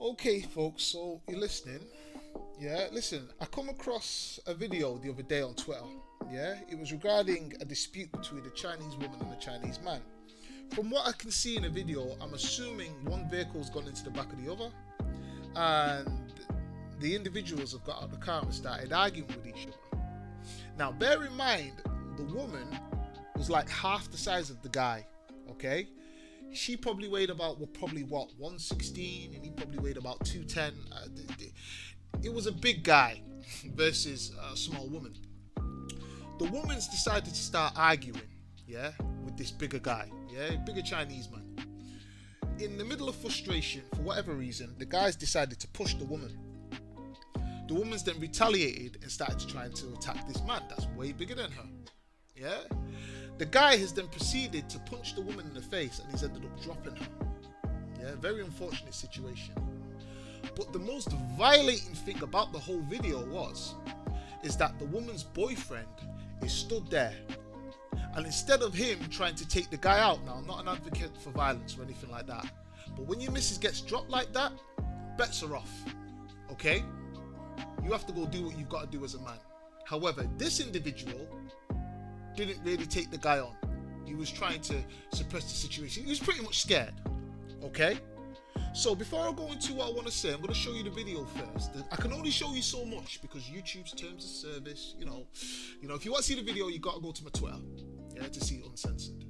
Okay, folks, so you're listening. Yeah, listen, I come across a video the other day on Twitter. Yeah, it was regarding a dispute between a Chinese woman and a Chinese man. From what I can see in the video, I'm assuming one vehicle's gone into the back of the other, and the individuals have got out of the car and started arguing with each other. Now, bear in mind, the woman was like half the size of the guy, okay? She probably weighed about, well, probably what, 116, and he probably weighed about 210. It was a big guy versus a small woman. The woman's decided to start arguing, yeah, with this bigger guy, yeah, bigger Chinese man. In the middle of frustration, for whatever reason, the guy's decided to push the woman. The woman's then retaliated and started trying to attack this man that's way bigger than her, yeah. The guy has then proceeded to punch the woman in the face and he's ended up dropping her. Yeah, very unfortunate situation. But the most violating thing about the whole video is that the woman's boyfriend is stood there. And instead of him trying to take the guy out, now I'm not an advocate for violence or anything like that, but when your missus gets dropped like that, bets are off. Okay? You have to go do what you've got to do as a man. However, this individual didn't really take the guy on. He was trying to suppress the situation. He was pretty much scared. Okay? So before I go into what I want to say, I'm going to show you the video first. I can only show you so much because YouTube's terms of service, you know, if you want to see the video, you got to go to my Twitter, yeah, to see it uncensored.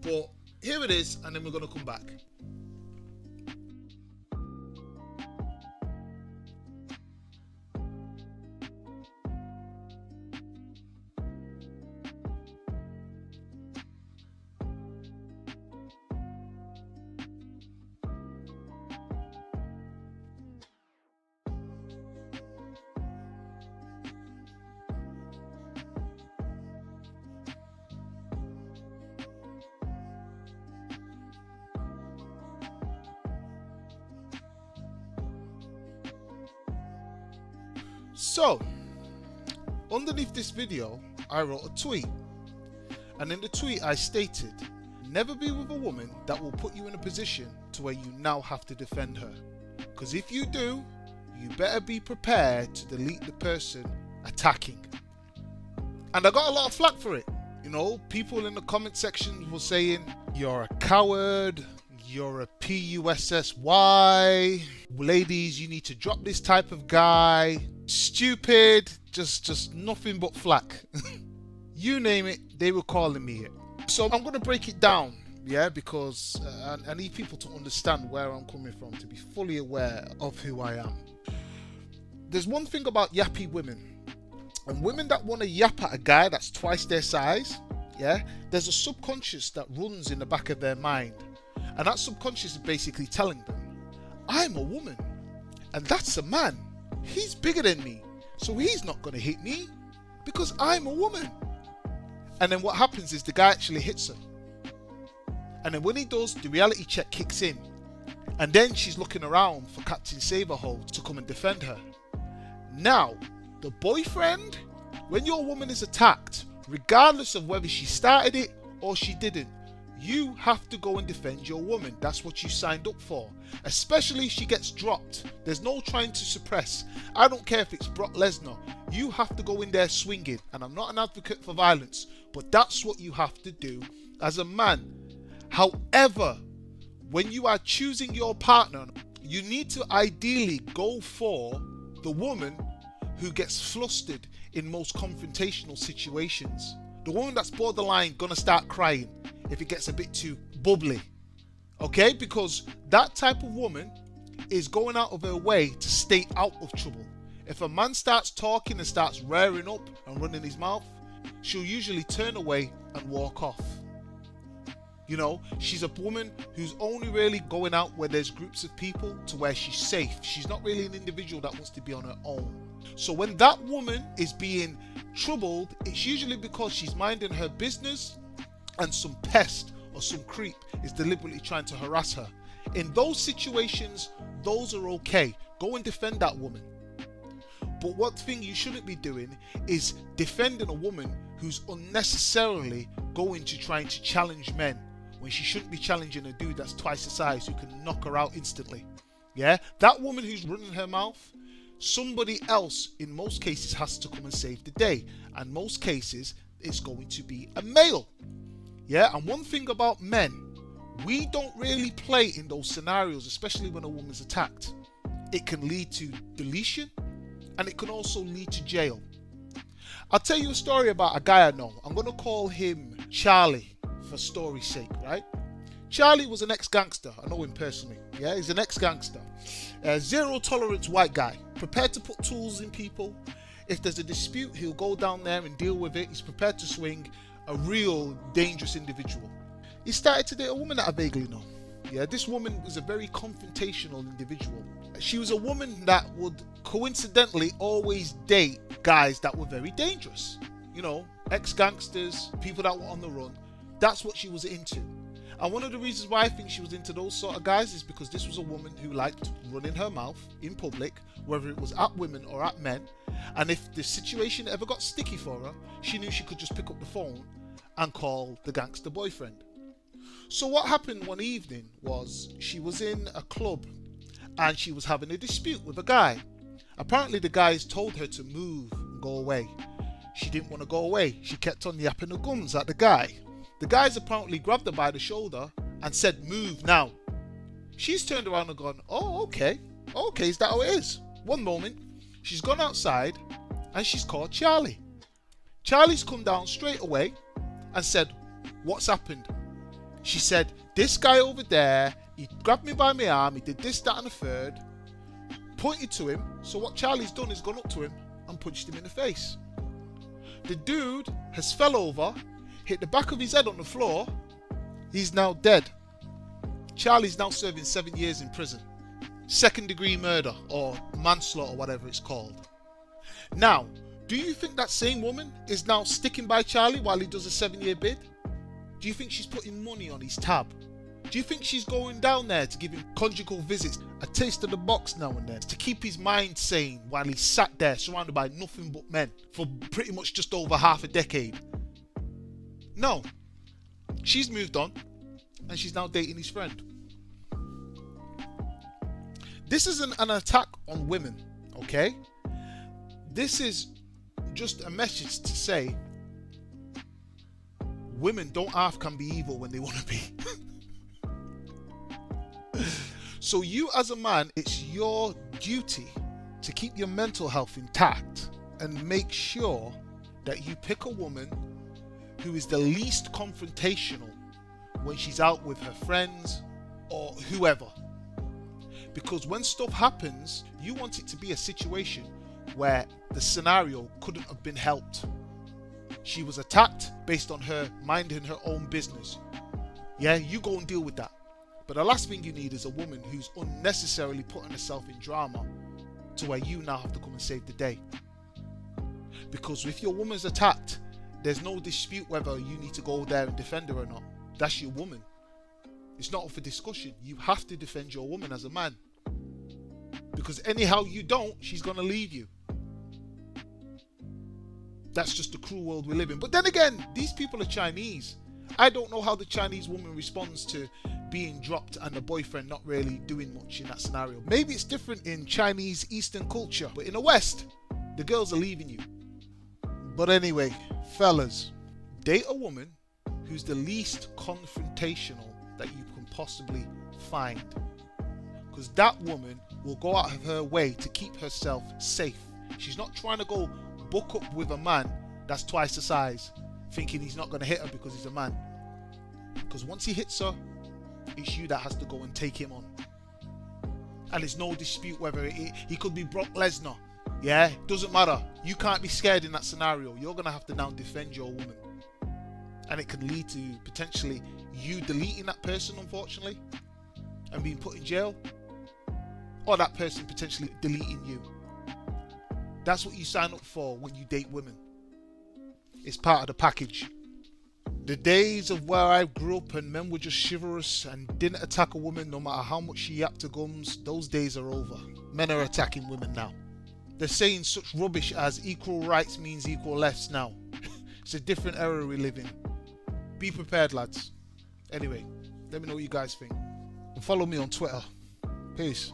But here it is, and then we're going to come back. So, underneath this video, I wrote a tweet. And in the tweet, I stated, never be with a woman that will put you in a position to where you now have to defend her. Because if you do, you better be prepared to delete the person attacking. And I got a lot of flack for it. You know, people in the comment section were saying, you're a coward, you're a PUSSY, ladies, you need to drop this type of guy, stupid, just nothing but flack. You name it, they were calling me it. So I'm going to break it down, yeah, because I need people to understand where I'm coming from, to be fully aware of who I am. There's one thing about yappy women, and women that want to yap at a guy that's twice their size, yeah, there's a subconscious that runs in the back of their mind. And that subconscious is basically telling them, I'm a woman, and that's a man. He's bigger than me, so he's not going to hit me because I'm a woman. And then what happens is the guy actually hits her. And then when he does, the reality check kicks in. And then she's looking around for Captain Saberhole to come and defend her. Now, the boyfriend, when your woman is attacked, regardless of whether she started it or she didn't, you have to go and defend your woman. That's what you signed up for. Especially if she gets dropped. There's no trying to suppress. I don't care if it's Brock Lesnar. You have to go in there swinging. And I'm not an advocate for violence, but that's what you have to do as a man. However, when you are choosing your partner, you need to ideally go for the woman who gets flustered in most confrontational situations. The woman that's borderline gonna start crying if it gets a bit too bubbly. Okay? Because that type of woman is going out of her way to stay out of trouble. If a man starts talking and starts rearing up and running his mouth, she'll usually turn away and walk off. You know, she's a woman who's only really going out where there's groups of people to where she's safe. She's not really an individual that wants to be on her own. So when that woman is being troubled, it's usually because she's minding her business and some pest or some creep is deliberately trying to harass her. In those situations, those are okay. Go and defend that woman. But one thing you shouldn't be doing is defending a woman who's unnecessarily going to trying to challenge men when she shouldn't be challenging a dude that's twice the size who can knock her out instantly. Yeah, that woman who's running her mouth, somebody else in most cases has to come and save the day. And most cases, it's going to be a male. Yeah, and one thing about men, we don't really play in those scenarios, especially when a woman's attacked. It can lead to deletion, and it can also lead to jail. I'll tell you a story about a guy I know. I'm going to call him Charlie for story's sake, right? Charlie was an ex-gangster. I know him personally. Yeah, he's an ex-gangster. Zero tolerance white guy. Prepared to put tools in people. If there's a dispute, he'll go down there and deal with it. He's prepared to swing. A real dangerous individual. He started to date a woman that I vaguely know. Yeah, this woman was a very confrontational individual. She was a woman that would coincidentally always date guys that were very dangerous. You know, ex-gangsters, people that were on the run. That's what she was into. And one of the reasons why I think she was into those sort of guys is because this was a woman who liked running her mouth in public, whether it was at women or at men. And if the situation ever got sticky for her, she knew she could just pick up the phone and call the gangster boyfriend. So what happened one evening was she was in a club and she was having a dispute with a guy. Apparently the guys told her to move and go away. She didn't want to go away. She kept on yapping her gums at the guy. The guys apparently grabbed her by the shoulder and said, "Move now." She's turned around and gone, "Oh, okay. Okay, is that how it is?" One moment, she's gone outside and she's called Charlie. Charlie's come down straight away and said, "What's happened?" She said, "This guy over there, he grabbed me by my arm, he did this, that and the third," pointed to him. So what Charlie's done is gone up to him and punched him in the face. The dude has fell over, hit the back of his head on the floor. He's now dead. Charlie's now serving 7 years in prison. Second-degree murder or manslaughter, whatever it's called. Now, do you think that same woman is now sticking by Charlie while he does a 7-year bid? Do you think she's putting money on his tab? Do you think she's going down there to give him conjugal visits, a taste of the box now and then, to keep his mind sane while he's sat there surrounded by nothing but men for pretty much just over half a decade? No. She's moved on and she's now dating his friend. This isn't an attack on women, okay? This is just a message to say women don't half can be evil when they want to be. So you as a man, it's your duty to keep your mental health intact and make sure that you pick a woman who is the least confrontational when she's out with her friends or whoever. Because when stuff happens, you want it to be a situation where the scenario couldn't have been helped. She was attacked based on her minding her own business. Yeah, you go and deal with that. But the last thing you need is a woman who's unnecessarily putting herself in drama to where you now have to come and save the day. Because if your woman's attacked, there's no dispute whether you need to go there and defend her or not. That's your woman. It's not up for discussion. You have to defend your woman as a man. Because anyhow you don't, she's going to leave you. That's just the cruel world we live in. But then again, these people are Chinese. I don't know how the Chinese woman responds to being dropped and the boyfriend not really doing much in that scenario. Maybe it's different in Chinese Eastern culture. But in the West, the girls are leaving you. But anyway, fellas, date a woman who's the least confrontational that you can possibly find. Because that woman will go out of her way to keep herself safe. She's not trying to go buck up with a man that's twice the size, thinking he's not going to hit her because he's a man. Because once he hits her, it's you that has to go and take him on. And there's no dispute whether he could be Brock Lesnar. Yeah, doesn't matter. You can't be scared in that scenario. You're going to have to now defend your woman. And it can lead to potentially you deleting that person, unfortunately, and being put in jail. Or that person potentially deleting you. That's what you sign up for when you date women. It's part of the package. The days of where I grew up and men were just chivalrous and didn't attack a woman no matter how much she yapped her gums, those days are over. Men are attacking women now. They're saying such rubbish as equal rights means equal lefts now. It's a different era we live in. Be prepared, lads. Anyway, let me know what you guys think. And follow me on Twitter. Peace.